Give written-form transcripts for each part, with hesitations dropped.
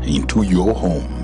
into your home.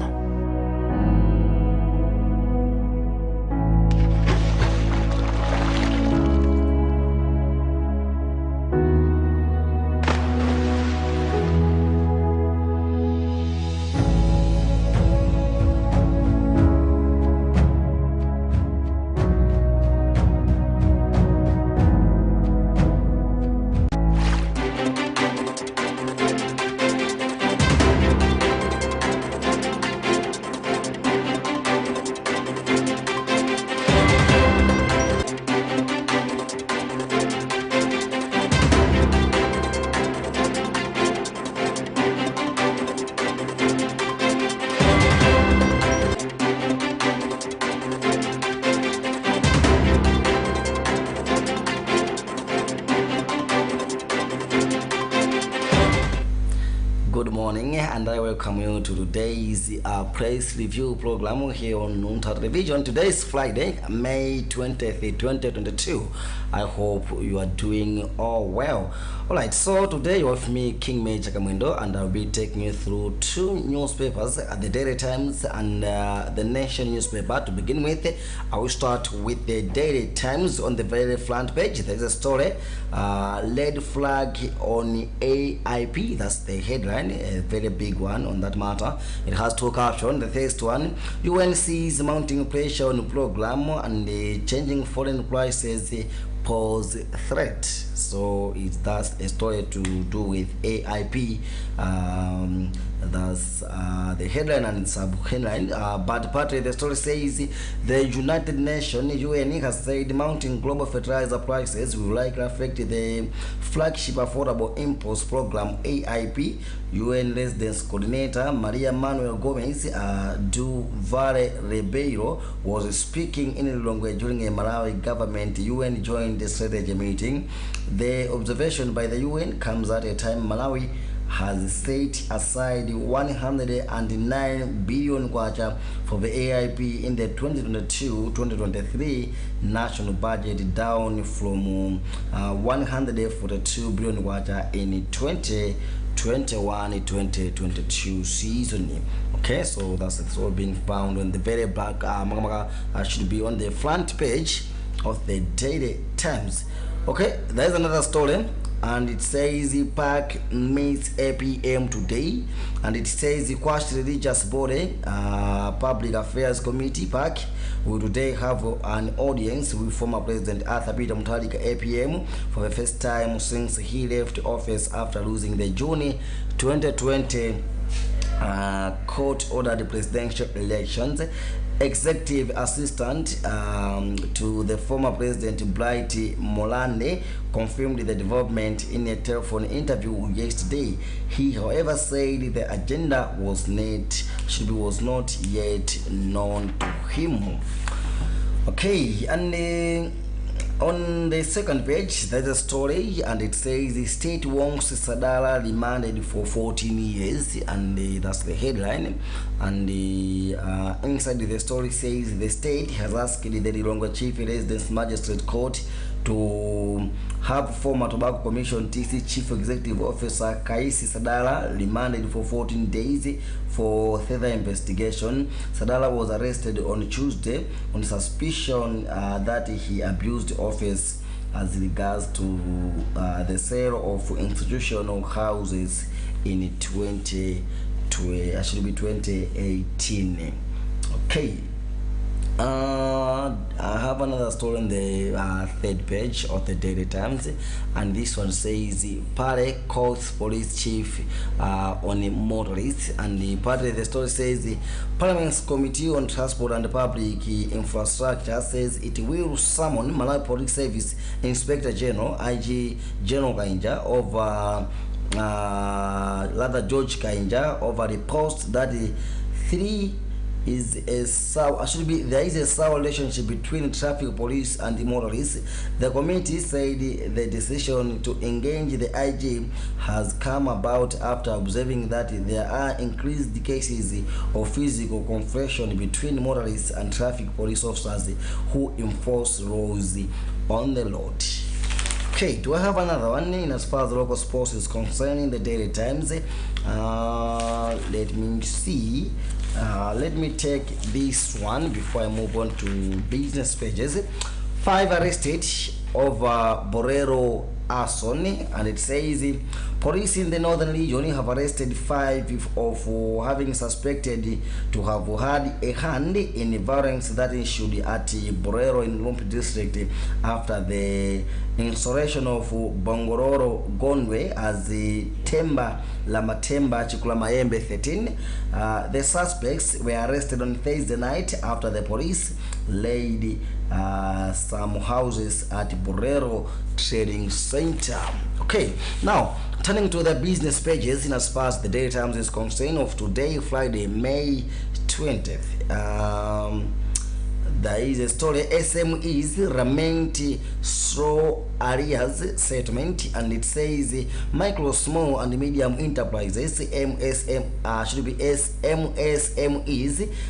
Good morning, and I welcome you to today's press review program here on Luntha Television. Today is Friday, May 20th, 2022. I hope you are doing all well. Alright, so today you're with me, King Major Kamwendo, and I'll be taking you through two newspapers, the Daily Times and the Nation newspaper. To begin with, I will start with the Daily Times. On the very front page, there's a story, red flag on AIP. That's the headline, a very big one on that matter. It has two captions. The first one, UN sees mounting pressure on program and changing foreign prices pose threat. So that's a story to do with AIP. That's the headline and sub-headline. But partly the story says the United Nations UN has said mounting global fertilizer prices will likely affect the flagship affordable imports program AIP. UN Residence Coordinator Maria Manuel Gomez do Vale Ribeiro was speaking in Lilongwe during a Malawi government UN joint strategy meeting. The observation by the UN comes at a time Malawi has set aside 109 billion kwacha for the AIP in the 2022-2023 national budget, down from 142 billion kwacha in 2021-2022 season. Okay, so that's all being found on the very back. Should be on the front page of the Daily Times. Okay, there's another story, and it says Park meets APM today, and it says the Kwash Religious Body Public Affairs Committee Park will today have an audience with former President Arthur Peter Mutharika APM for the first time since he left office after losing the June 2020 court-ordered presidential elections. Executive assistant to the former president Bright Molane confirmed the development in a telephone interview yesterday. He, however, said the agenda was not yet known to him. Okay, and on the second page, there's a story, and it says the state wants Sadala remanded for 14 years, and that's the headline. And inside the story says the state has asked the Lilongwe Chief Residence Magistrate Court to have former Tobacco Commission TC Chief Executive Officer Kaisi Sadala remanded for 14 days for further investigation. Sadala was arrested on Tuesday on suspicion that he abused office as regards to the sale of institutional houses in 2018. Okay. I have another story on the third page of the Daily Times, and this one says Pare calls police chief on motorists, and the story says the Parliament's Committee on Transport and Public Infrastructure says it will summon Malawi Police Service Inspector General IG General Kainja over George Kainja over the post that there is a sour relationship between traffic police and the motorists. The committee said the decision to engage the IG has come about after observing that there are increased cases of physical confrontation between motorists and traffic police officers who enforce laws on the road. Okay, do I have another one in as far as local sports is concerned? The Daily Times. Let me see. Let me take this one before I move on to business pages. 5 arrested over Borero arson, and it says police in the northern region have arrested 5 of having suspected to have had a hand in the violence that ensued at Borero in Luntha district after the insurrection of Bongororo Gondwe as the Temba Lamatemba Chikulamayembe 13. The suspects were arrested on Thursday night after the police laid some houses at Borero Trading Center. Okay, now turning to the business pages in as far as the Daily Times is concerned of today, Friday, May 20th. There is a story. SMEs lament slow arrears settlement, and it says micro, small and medium enterprises MSMEs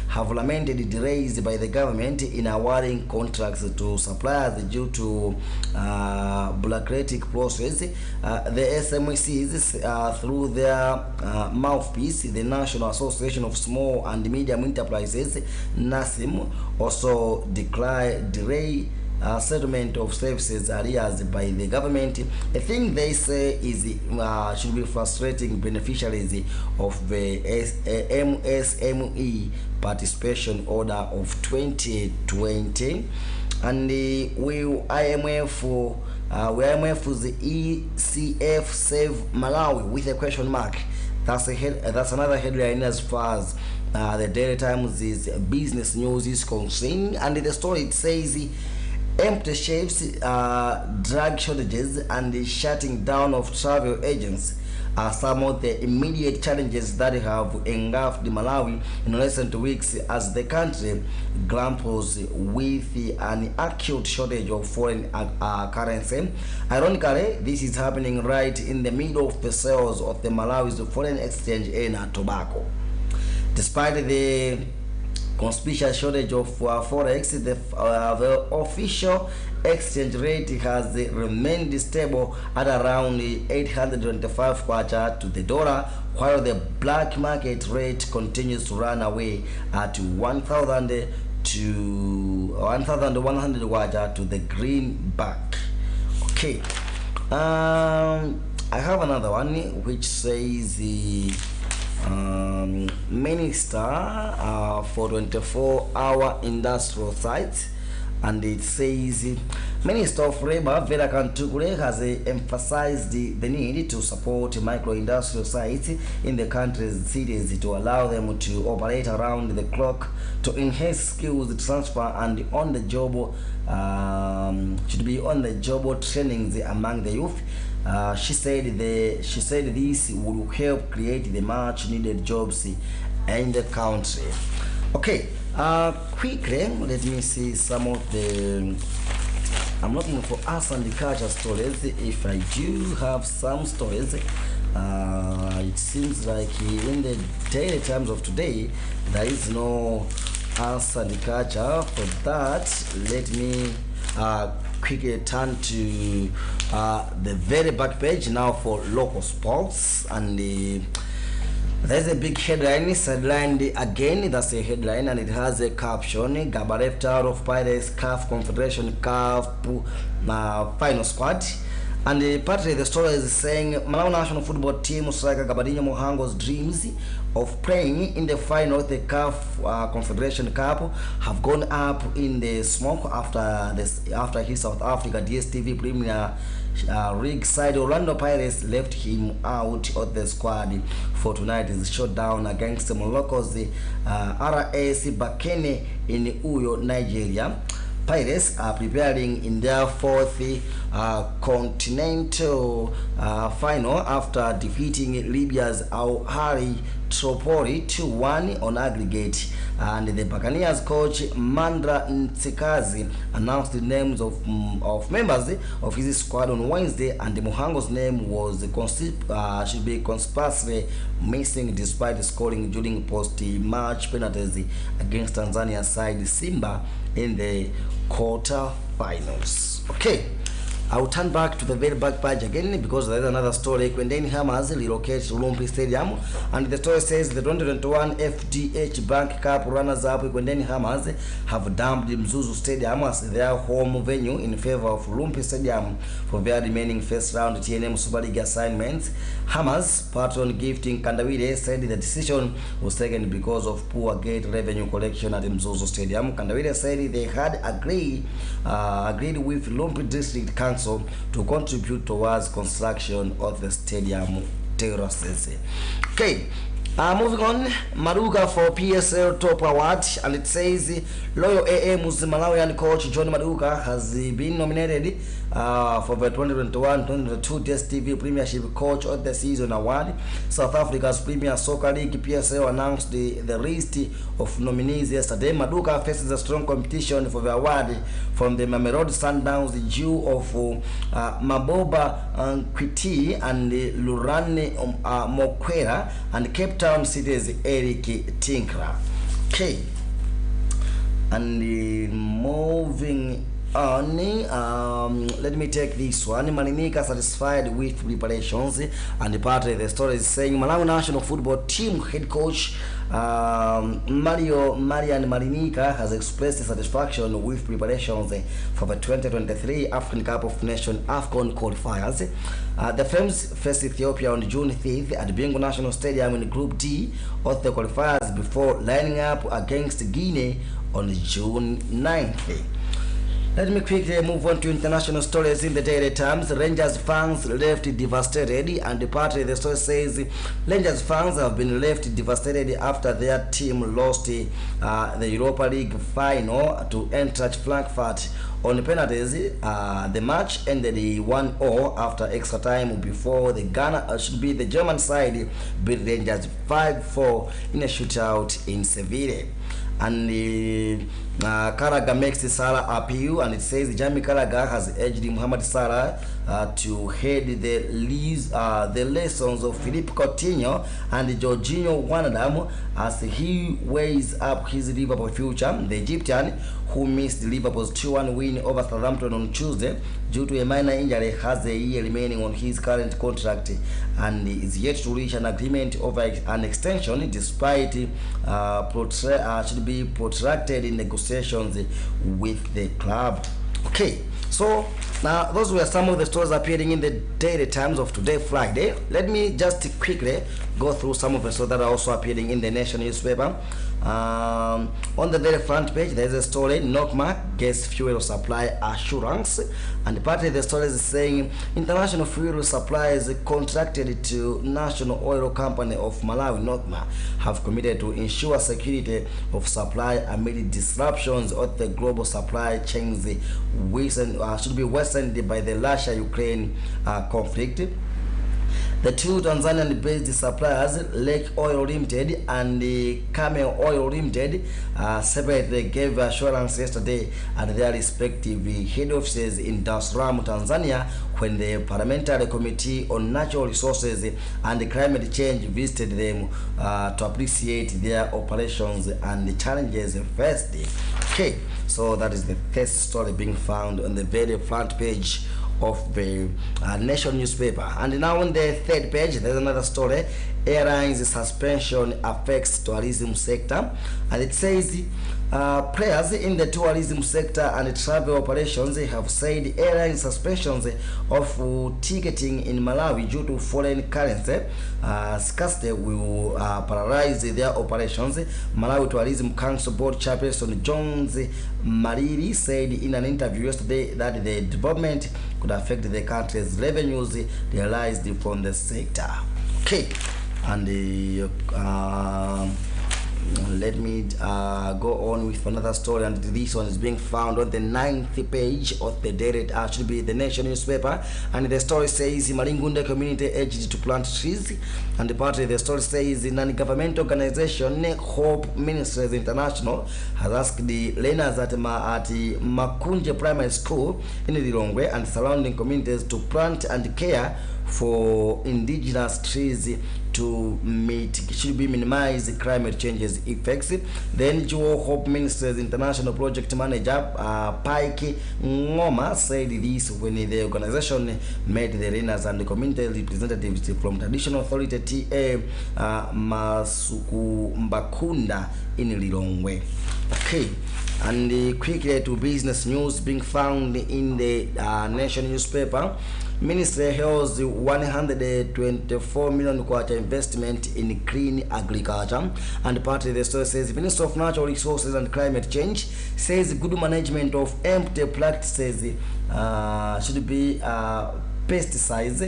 have lamented delays by the government in awarding contracts to suppliers due to bureaucratic process. The SMEs through their mouthpiece, the National Association of Small and Medium Enterprises, NASIM, also delay settlement of services arrears by the government. A thing they say is should be frustrating beneficiaries of the MSME participation order of 2020. And IMF's ECF save Malawi with a question mark. That's another headline as far as the Daily Times is business news is concerned. And the story, it says empty shelves, drug shortages, and the shutting down of travel agents are some of the immediate challenges that have engulfed Malawi in recent weeks as the country grapples with an acute shortage of foreign currency. Ironically, this is happening right in the middle of the sales of the Malawi's foreign exchange in tobacco. Despite the conspicuous shortage of forex, the official exchange rate has remained stable at around 825 kwacha to the dollar, while the black market rate continues to run away at 1,000 to 1,100 kwacha to the greenback. Okay, I have another one which says the Minister for 24-hour industrial sites, and it says Minister of Labour Vera Kantukule has emphasized the need to support micro-industrial sites in the country's cities to allow them to operate around the clock to enhance skills transfer and on-the-job trainings among the youth. She said this will help create the much needed jobs in the country. Okay, quickly let me see some of the. I'm looking for arts and culture stories. If I do have some stories, it seems like in the Daily Times of today there is no arts and culture. For that, let me quickly turn to the very back page now for local sports, and there's a big headline, sidelined again. That's a headline, and it has a caption: Gaba left out of Pirates CAF Confederation Cup final squad. And partly the story is saying Malawi national football team striker Gabadinho Mohango's dreams of playing in the final of the CAF Confederation Cup have gone up in the smoke after his South Africa DStv Premier League side Orlando Pirates left him out of the squad for tonight's showdown against Morocco's RS Bakene in Uyo, Nigeria. Pirates are preparing in their fourth continental final after defeating Libya's Al Ahly Tripoli 2-1 on aggregate, and the Buccaneers coach Mandra Ntsikazi announced the names of members of his squad on Wednesday, and Muhango's name was should be conspicuously missing despite scoring during post-match penalties against Tanzania side Simba in the quarter-finals. Okay, I'll turn back to the very back page again because there is another story. Kwendeni Hammers relocate to Lumpy Stadium, and the story says the 2021 FDH Bank Cup runners-up Kwendeni Hammers have dumped Mzuzu Stadium as their home venue in favor of Lumpy Stadium for their remaining first round TNM Super League assignments. Hammers patron gifting Kandawire said the decision was taken because of poor gate revenue collection at Mzuzu Stadium. Kandawire said they had agreed with Lumpy District Council to contribute towards construction of the stadium terraces. Okay, moving on, Maduka for PSL Top Award, and it says loyal AM's Malawian coach John Maduka has been nominated for the 2021-2022 Test TV Premiership Coach of the Season Award. South Africa's Premier Soccer League PSL announced the list of nominees yesterday. Maduka faces a strong competition for the award from the Mamelodi Sundowns, the Jew of Maboba Nkwiti and Lurane Mokwera, and Cape Town City's Eric Tinkra. Okay, and moving on, let me take this one. Marinika satisfied with preparations, and part of the story is saying Malawi national football team head coach Marian Marinika has expressed satisfaction with preparations for the 2023 African Cup of Nations AFCON qualifiers. The Flames face Ethiopia on June 5th at Bingu National Stadium in Group D of the qualifiers before lining up against Guinea on June 9th. Let me quickly move on to international stories in the Daily Times. Rangers fans left devastated, and the party the story says Rangers fans have been left devastated after their team lost the Europa League final to Eintracht Frankfurt on penalties. The match ended 1-0 after extra time before the the German side beat Rangers 5-4 in a shootout in Seville. And Carragher makes Salah appeal, and it says Jamie Carragher has urged Mohamed Salah to heed the lessons of Philippe Coutinho and Jorginho Wijnaldum as he weighs up his Liverpool future. The Egyptian, who missed Liverpool's 2-1 win over Southampton on Tuesday due to a minor injury, has a year remaining on his current contract and is yet to reach an agreement over an extension despite protracted negotiations with the club. Okay, so now those were some of the stories appearing in the Daily Times of today, Friday. Let me just quickly go through some of the stories that are also appearing in the Nation newspaper. On the very front page, there is a story: Nokma gets fuel supply assurance, and part of the story is saying international fuel suppliers contracted to National Oil Company of Malawi, Nokma, have committed to ensure security of supply amid disruptions of the global supply chains should be worsened by the Russia-Ukraine conflict. The two Tanzanian-based suppliers, Lake Oil Limited and Camel Oil Limited, separately gave assurance yesterday at their respective head offices in Dar es Salaam, Tanzania, when the Parliamentary Committee on Natural Resources and Climate Change visited them to appreciate their operations and the challenges faced. Okay, so that is the first story being found on the very front page of the Nation newspaper. And now on the third page, there's another story: airlines suspension affects tourism sector, and it says players in the tourism sector and travel operations have said airline suspensions of ticketing in Malawi due to foreign currency scarcity will paralyze their operations. Malawi Tourism Council Board Chairperson Jones Mariri said in an interview yesterday that the development could affect the country's revenues realized from the sector. Okay, and let me go on with another story, and this one is being found on the 9th page of the Daily, should be the Nation newspaper, and the story says Malingunde community urged to plant trees, and the part of the story says non-governmental organization Hope Ministries International has asked the learners at Makunje Primary School in Lilongwe and surrounding communities to plant and care for indigenous trees to minimize climate change's effects. Then Joe Hope Minister's International Project Manager Pike Ngoma said this when the organization met the learners and the community representatives from traditional authority TA Masuku Mbakunda in Lilongwe. Okay, and quickly to business news being found in the Nation newspaper. Ministry holds 124 million kwacha investment in clean agriculture, and part of the story says Minister of Natural Resources and Climate Change says good management of empty practices should be pesticides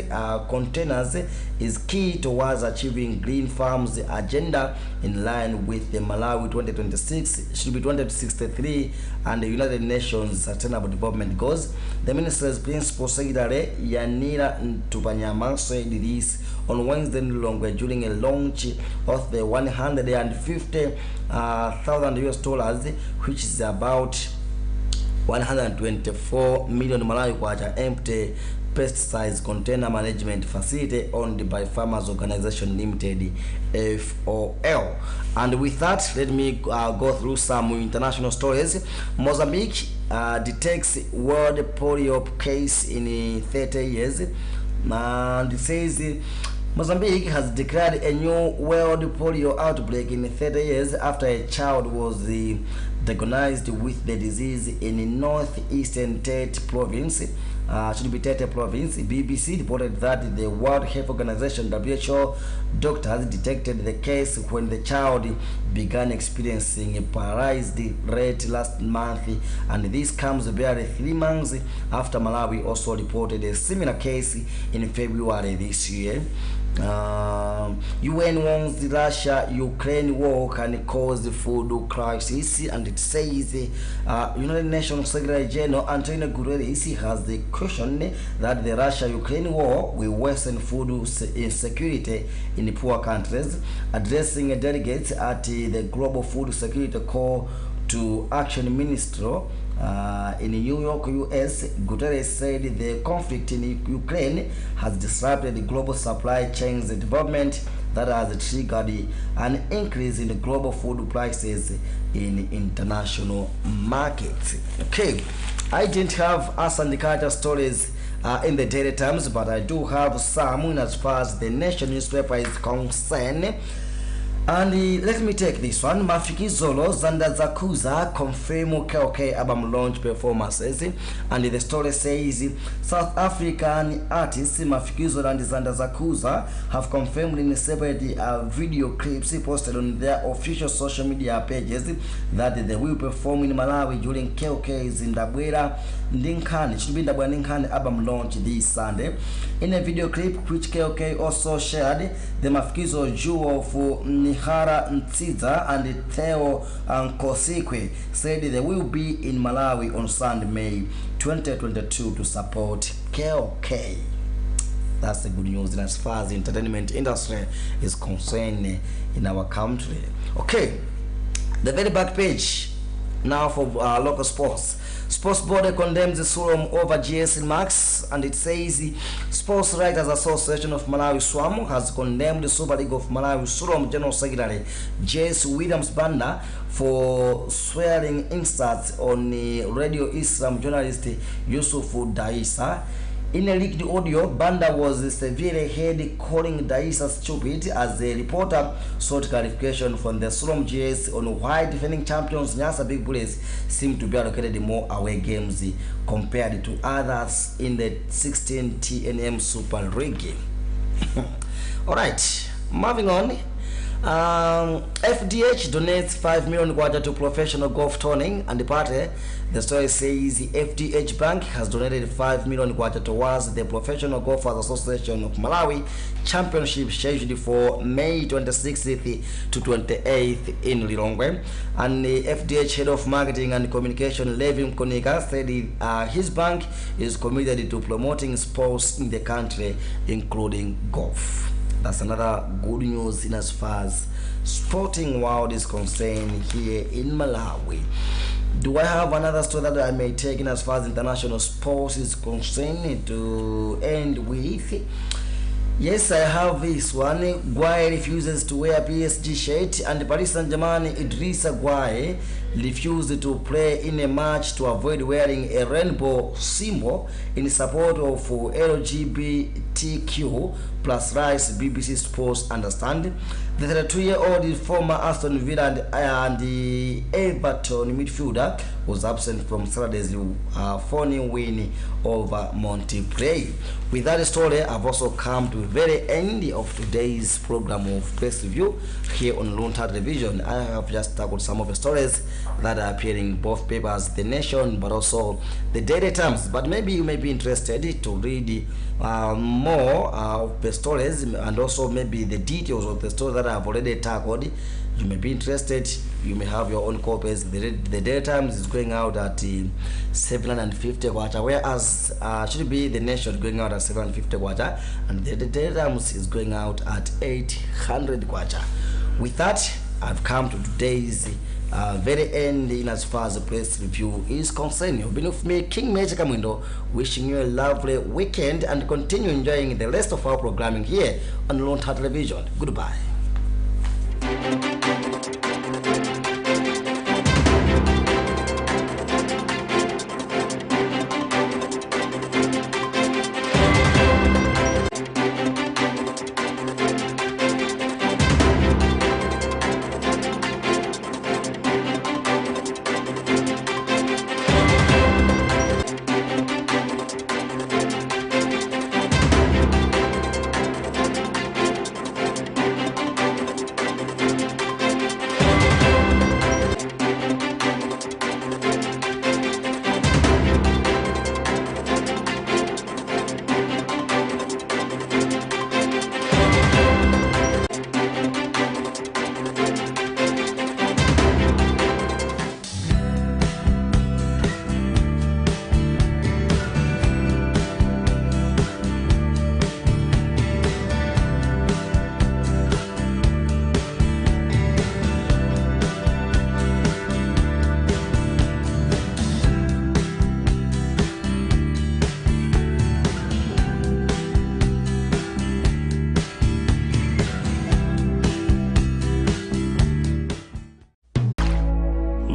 containers is key towards achieving Green Farms agenda in line with the Malawi 2063 and the United Nations Sustainable Development Goals. The Minister's Principal Secretary Yanira Ntupanyama said this on Wednesday during a launch of the $150,000 which is about 124 million Malawi kwacha empty pesticides container management facility owned by Farmers Organization Limited, FOL. And with that, let me go through some international stories. Mozambique detects world polio case in 30 years, and it says Mozambique has declared a new world polio outbreak in 30 years after a child was diagnosed with the disease in northeastern Tete province. Should be Tete province. BBC reported that the World Health Organization (WHO) doctors detected the case when the child began experiencing a paralyzed rate last month, and this comes barely 3 months after Malawi also reported a similar case in February this year. UN warns the Russia-Ukraine war can cause the food crisis, and it says United Nations Secretary General Antonio Guterres has the caution that the Russia-Ukraine war will worsen food insecurity in poor countries. Addressing delegates at the Global Food Security Call to Action Ministry in New York, US, Guterres said the conflict in Ukraine has disrupted the global supply chain's development that has triggered an increase in the global food prices in international markets. Okay, I didn't have us and the culture stories in the Daily Times, but I do have some as far as the Nation newspaper is concerned. And let me take this one. Mafikizolo Zanda Zakuza confirm KOK album launch performances, and the story says South African artists Mafikizolo and Zanda Zakuza have confirmed in separate video clips posted on their official social media pages that they will perform in Malawi during KOK's Ndabwera Ndinkani, should be Ndabwera Ndinkani album launch this Sunday. In a video clip which KOK also shared, the Mafikizolo duo for Nihara Ntsiza and Theo Nkosikwe said they will be in Malawi on Sunday, May 2022 to support KOK. That's the good news as far as the entertainment industry is concerned in our country. Okay, the very back page now for local sports. Sports Board condemns the Surom over GS Max, and it says Sports Writers Association of Malawi SWAM has condemned the Super League of Malawi Surom General Secretary J.S. Williams Banda for swearing insults on Radio Islam journalist Yusuf Daisa. In a leaked audio, Banda was severely heard calling Daisa stupid as the reporter sought clarification from the Surom GS on why defending champions Nyasa Big Bullets seem to be allocated more away games compared to others in the 16 TNM Super League. Alright, moving on. FDH donates 5 million kwacha to professional golf tourney, and the party, the story says the FDH Bank has donated 5 million kwacha towards the Professional Golfers Association of Malawi Championship scheduled for May 26th to 28th in Lilongwe. And the FDH head of marketing and communication Levin Konika said his bank is committed to promoting sports in the country, including golf. That's another good news in as far as sporting world is concerned here in Malawi. Do I have another story that I may take in as far as international sports is concerned to end with? Yes, I have this one. Guai refuses to wear PSG shirt, and Paris Saint-Germain Idrissa Guai refused to play in a match to avoid wearing a rainbow symbol in support of LGBTQ plus rights, BBC Sports understand. The 32-year-old former Aston Villa and the Everton midfielder was absent from Saturday's 4-0 win over Montpellier. With that story, I've also come to the very end of today's program of Press Review here on Luntha Television. I have just tackled some of the stories that are appearing in both papers, The Nation, but also the Daily Times. But maybe you may be interested to read more of the stories and also maybe the details of the stories that I have already tackled. You may be interested. You may have your own copies. The Daily Times is going out at 750 kwacha, whereas should be The Nation going out at 750 kwacha, and the Daily Times is going out at 800 kwacha. With that, I've come to today's very end in as far as the press review is concerned. You've been with me, King Major Kamwindo, wishing you a lovely weekend and continue enjoying the rest of our programming here on Luntha Television. Goodbye.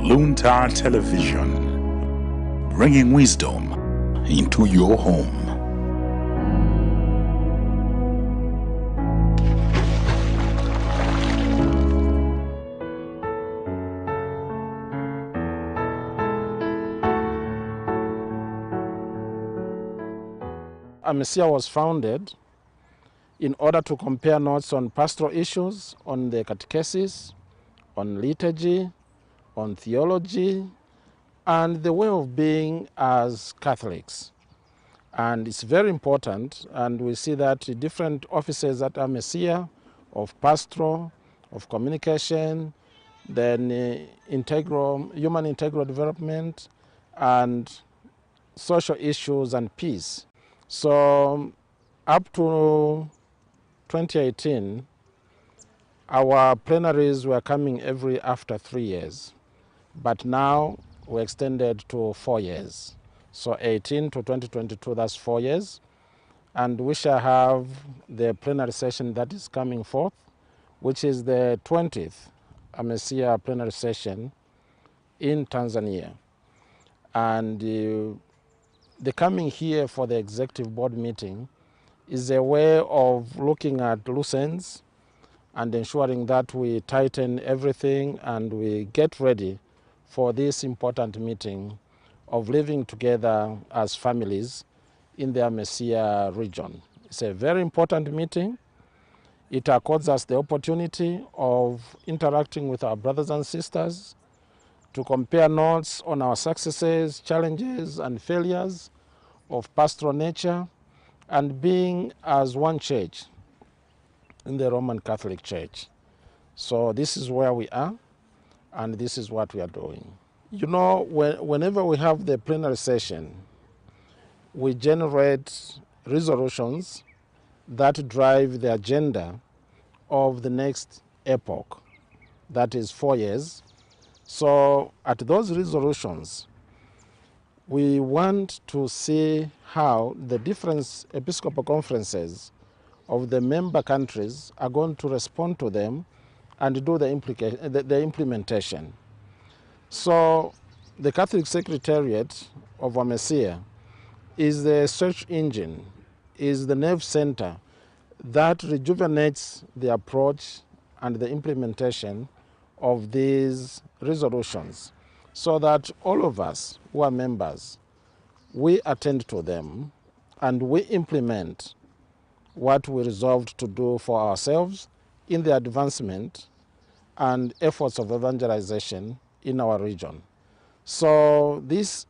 Luntha Television, bringing wisdom into your home. AMECEA was founded in order to compare notes on pastoral issues, on the catechesis, on liturgy, on theology, and the way of being as Catholics. And it's very important, and we see that different offices at AMECEA, of pastoral, of communication, then human integral development, and social issues and peace. So up to 2018, our plenaries were coming after 3 years. But now we extended to 4 years. So 18 to 2022, that's 4 years. And we shall have the plenary session that is coming forth, which is the 20th AMECEA plenary session in Tanzania. And the coming here for the executive board meeting is a way of looking at loose ends and ensuring that we tighten everything and we get ready for this important meeting of living together as families in the AMECEA region. It's a very important meeting. It accords us the opportunity of interacting with our brothers and sisters, to compare notes on our successes, challenges, and failures of pastoral nature, and being as one church in the Roman Catholic Church. So this is where we are, and this is what we are doing. You know, whenever we have the plenary session, we generate resolutions that drive the agenda of the next epoch, that is 4 years. So at those resolutions, we want to see how the different Episcopal conferences of the member countries are going to respond to them and do the implementation. So the Catholic Secretariat of AMECEA is the search engine, is the nerve center that rejuvenates the approach and the implementation of these resolutions, so that all of us who are members, we attend to them and we implement what we resolved to do for ourselves in the advancement and efforts of evangelization in our region. So this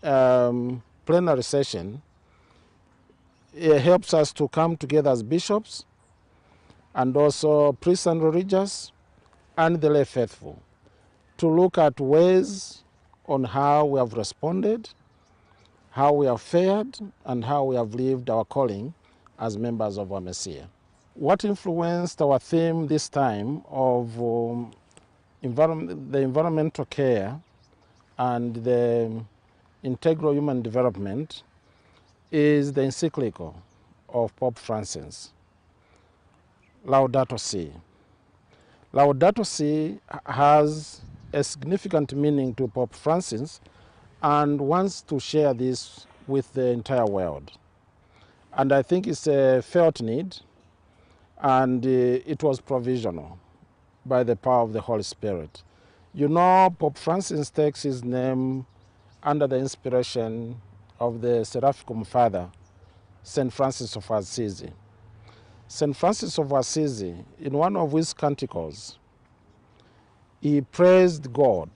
plenary session, it helps us to come together as bishops and also priests and religious and the lay faithful to look at ways on how we have responded, how we have fared, and how we have lived our calling as members of AMECEA. What influenced our theme this time of the environmental care and the integral human development is the encyclical of Pope Francis, Laudato Si. Laudato Si has a significant meaning to Pope Francis and wants to share this with the entire world. And I think it's a felt need, and it was provisional by the power of the Holy Spirit. You know, Pope Francis takes his name under the inspiration of the Seraphicum Father, St. Francis of Assisi. St. Francis of Assisi, in one of his canticles, he praised God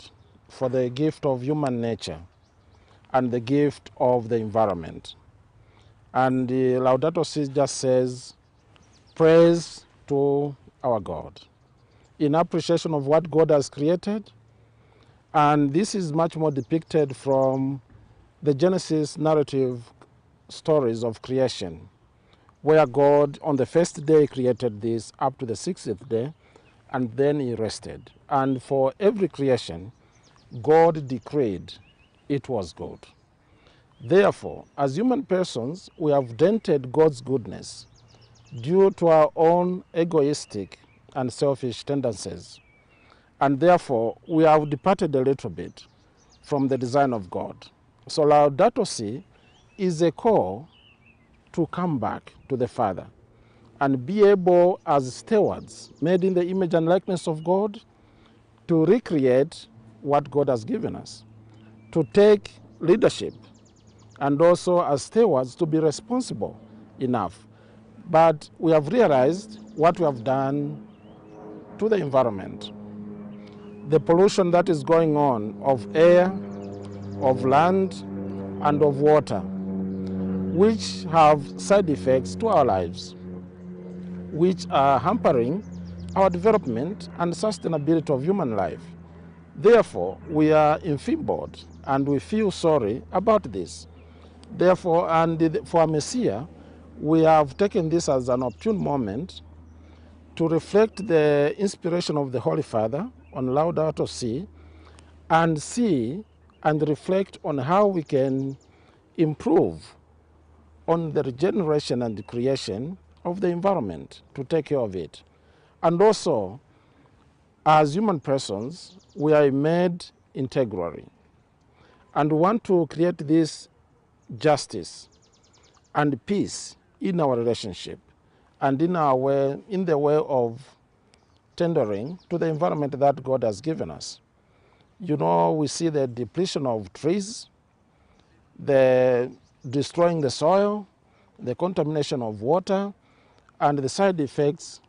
for the gift of human nature and the gift of the environment. And Laudato Si just says, praise to our God, in appreciation of what God has created. And this is much more depicted from the Genesis narrative stories of creation, where God on the first day created this up to the 60th day, and then he rested. And for every creation, God decreed it was good. Therefore, as human persons, we have dented God's goodness due to our own egoistic and selfish tendencies. And therefore, we have departed a little bit from the design of God. So Laudato Si is a call to come back to the Father and be able, as stewards made in the image and likeness of God, to recreate what God has given us, to take leadership, and also as stewards to be responsible enough. But we have realized what we have done to the environment. The pollution that is going on of air, of land, and of water, which have side effects to our lives, which are hampering our development and sustainability of human life. Therefore, we are enfeebled and we feel sorry about this. Therefore, and for AMECEA, we have taken this as an opportune moment to reflect the inspiration of the Holy Father on Laudato Si and see and reflect on how we can improve on the regeneration and the creation of the environment to take care of it. And also, as human persons, we are made integrally and want to create this justice and peace in our relationship and in the way of tendering to the environment that God has given us. You know, we see the depletion of trees, the destroying the soil, the contamination of water, and the side effects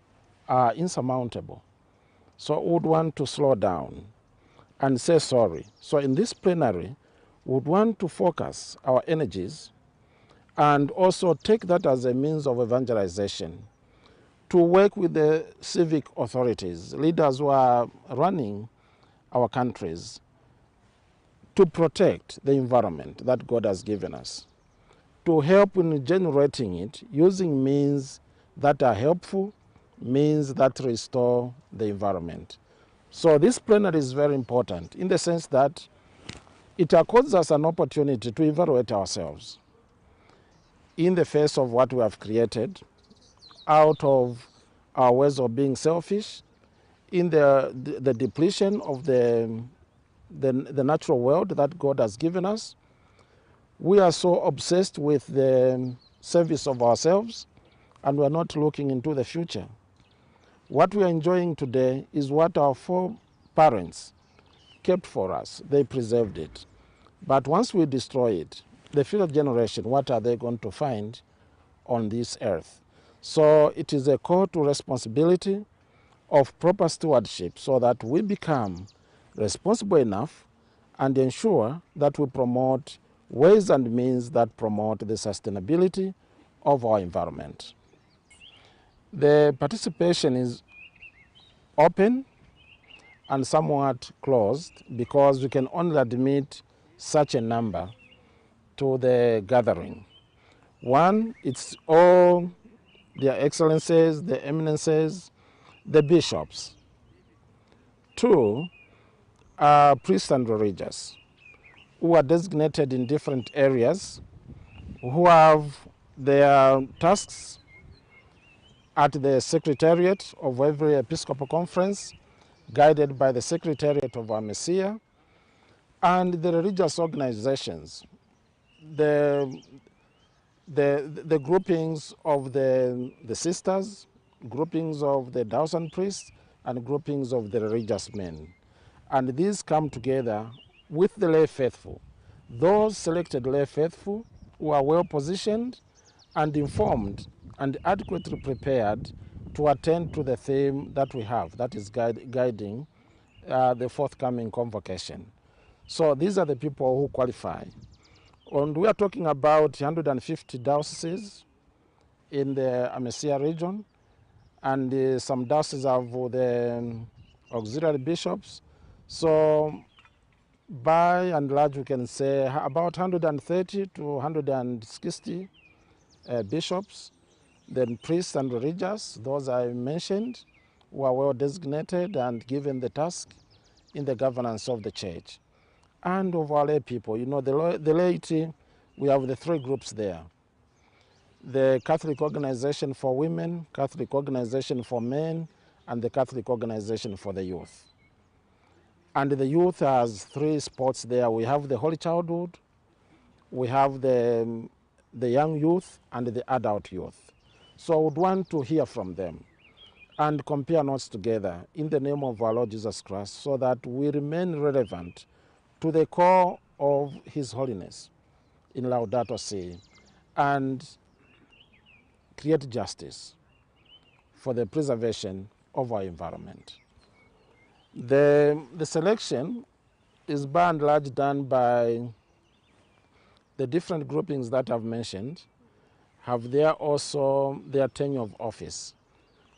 are insurmountable. So we would want to slow down and say sorry. So in this plenary, we would want to focus our energies and also take that as a means of evangelization, to work with the civic authorities, leaders who are running our countries, to protect the environment that God has given us, to help in generating it using means that are helpful, means that restore the environment. So this plenary is very important in the sense that it accords us an opportunity to evaluate ourselves in the face of what we have created out of our ways of being selfish, in the depletion of the natural world that God has given us. We are so obsessed with the service of ourselves, and we are not looking into the future. What we are enjoying today is what our foreparents kept for us. They preserved it. But once we destroy it, the future generation, what are they going to find on this earth? So it is a call to responsibility of proper stewardship so that we become responsible enough and ensure that we promote ways and means that promote the sustainability of our environment. The participation is open and somewhat closed because we can only admit such a number to the gathering. One, it's all their excellencies, the eminences, the bishops. Two, are priests and religious who are designated in different areas, who have their tasks at the secretariat of every Episcopal conference, guided by the secretariat of AMECEA, and the religious organizations, the groupings of the sisters, groupings of the diocesan priests, and groupings of the religious men. And these come together with the lay faithful, those selected lay faithful who are well positioned and informed and adequately prepared to attend to the theme that we have, that is guiding the forthcoming convocation. So these are the people who qualify. And we are talking about 150 dioceses in the AMECEA region, and some dioceses have the auxiliary bishops. So by and large, we can say about 130 to 160 bishops, then priests and religious, those I mentioned, who are well designated and given the task in the governance of the church. And of our lay people, you know, the laity, we have the three groups there. The Catholic Organization for Women, Catholic Organization for Men, and the Catholic Organization for the Youth. And the youth has three spots there. We have the Holy Childhood, we have the young youth, and the adult youth. So I would want to hear from them and compare notes together in the name of our Lord Jesus Christ so that we remain relevant to the core of His Holiness in Laudato Si and create justice for the preservation of our environment. The selection is by and large done by the different groupings that I've mentioned, have there also their tenure of office.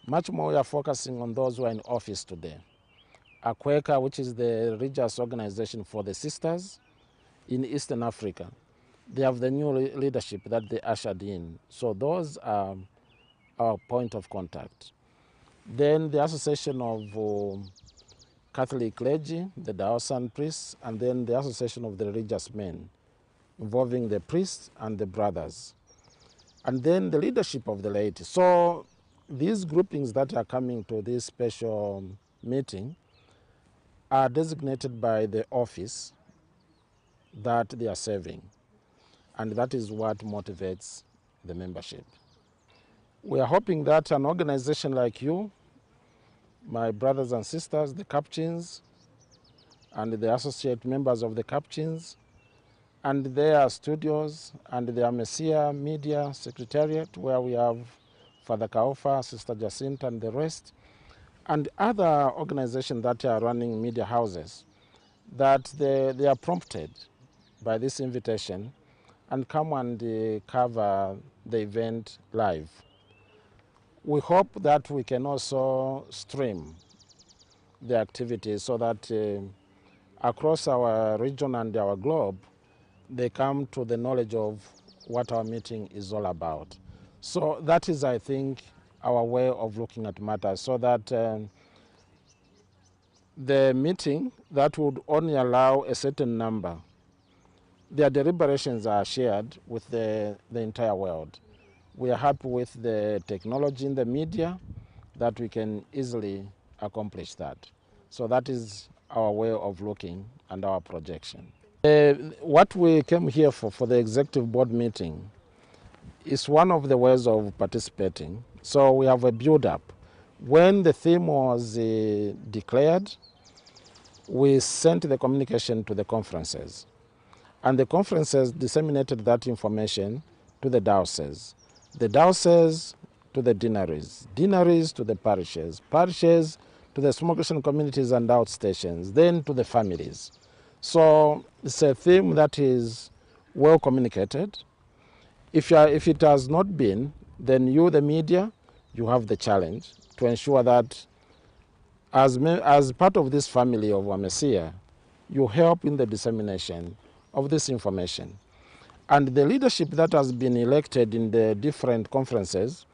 Much more we are focusing on those who are in office today. AMECEA, which is the religious organization for the sisters in Eastern Africa, they have the new leadership that they ushered in. So those are our point of contact. Then the Association of Catholic Clergy, the diocesan priests, and then the Association of the Religious Men, involving the priests and the brothers. And then the leadership of the laity. So these groupings that are coming to this special meeting are designated by the office that they are serving. And that is what motivates the membership. We are hoping that an organization like you, my brothers and sisters, the Capuchins, and the associate members of the Capuchins, and their studios, and the AMECEA Media Secretariat, where we have Father Kaofa, Sister Jacinta, and the rest, and other organizations that are running media houses, that they are prompted by this invitation and come and cover the event live. We hope that we can also stream the activities so that across our region and our globe, they come to the knowledge of what our meeting is all about. So that is, I think, our way of looking at matters, so that the meeting that would only allow a certain number, their deliberations are shared with the entire world. We are happy with the technology in the media that we can easily accomplish that. So that is our way of looking and our projection. What we came here for the executive board meeting is one of the ways of participating. So we have a build-up. When the theme was declared, we sent the communication to the conferences. And the conferences disseminated that information to the dioceses. The dioceses to the deaneries, deaneries to the parishes, parishes to the small Christian communities and outstations, then to the families. So it's a theme that is well communicated. If it has not been, then you, the media, you have the challenge to ensure that as part of this family of AMECEA, you help in the dissemination of this information. And the leadership that has been elected in the different conferences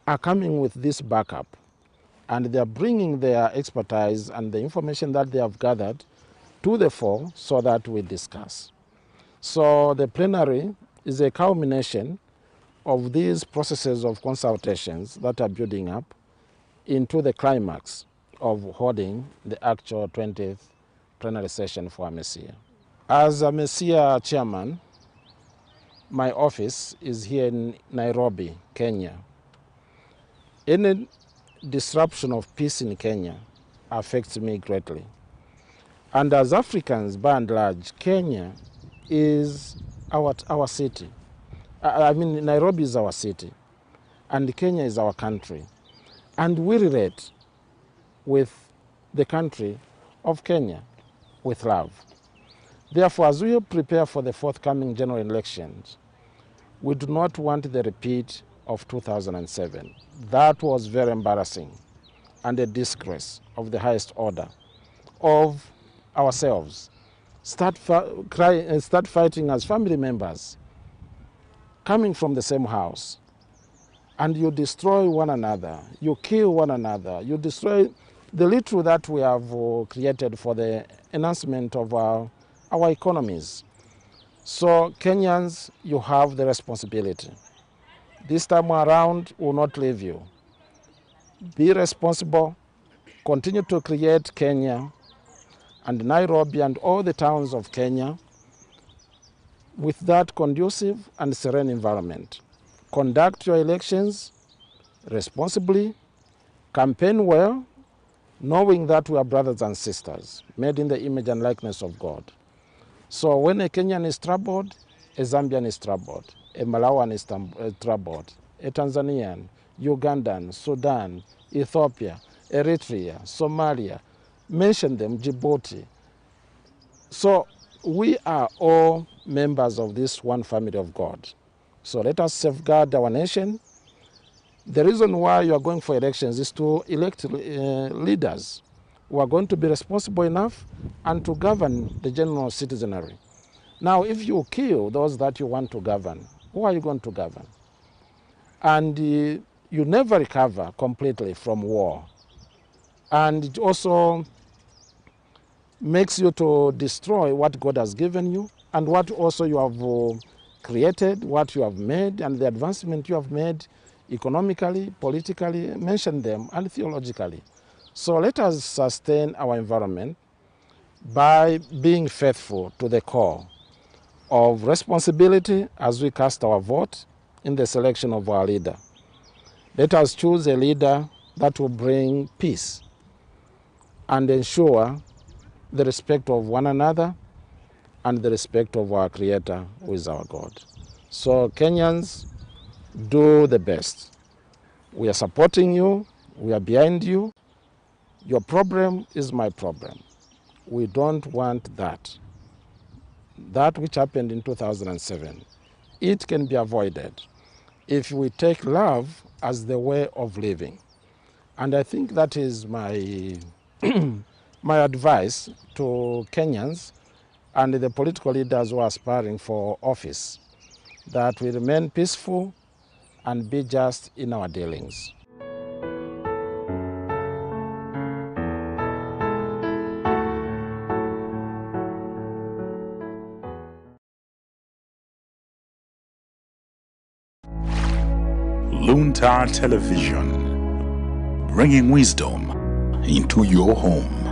are coming with this backup. And they are bringing their expertise and the information that they have gathered to the fore so that we discuss. So the plenary is a culmination of these processes of consultations that are building up into the climax of holding the actual 20th plenary session for AMECEA. As AMECEA chairman, my office is here in Nairobi, Kenya. Any disruption of peace in Kenya affects me greatly. And as Africans, by and large, Kenya is our city. I mean, Nairobi is our city, and Kenya is our country. And we relate with the country of Kenya with love. Therefore, as we prepare for the forthcoming general elections, we do not want the repeat of 2007. That was very embarrassing and a disgrace of the highest order of ourselves. Start fighting as family members, coming from the same house, and you destroy one another, you kill one another, you destroy the little that we have created for the enhancement of our economies. So Kenyans, you have the responsibility. This time around, we will not leave you. Be responsible, continue to create Kenya and Nairobi and all the towns of Kenya with that conducive and serene environment. Conduct your elections responsibly, campaign well, knowing that we are brothers and sisters, made in the image and likeness of God. So when a Kenyan is troubled, a Zambian is troubled, a Malawian is troubled, a Tanzanian, Ugandan, Sudan, Ethiopia, Eritrea, Somalia, mention them, Djibouti. So we are all members of this one family of God. So let us safeguard our nation. The reason why you are going for elections is to elect leaders who are going to be responsible enough and to govern the general citizenry. Now, if you kill those that you want to govern, who are you going to govern? And you never recover completely from war. And it also makes you to destroy what God has given you and what also you have created, what you have made, and the advancement you have made economically, politically, mention them, and theologically. So let us sustain our environment by being faithful to the call of responsibility as we cast our vote in the selection of our leader. Let us choose a leader that will bring peace and ensure the respect of one another and the respect of our Creator, who is our God. So Kenyans, do the best. We are supporting you. We are behind you. Your problem is my problem. We don't want that. That which happened in 2007, it can be avoided if we take love as the way of living. And I think that is my, my advice to Kenyans and the political leaders who are aspiring for office, that we remain peaceful and be just in our dealings. Luntha Television, bringing wisdom into your home.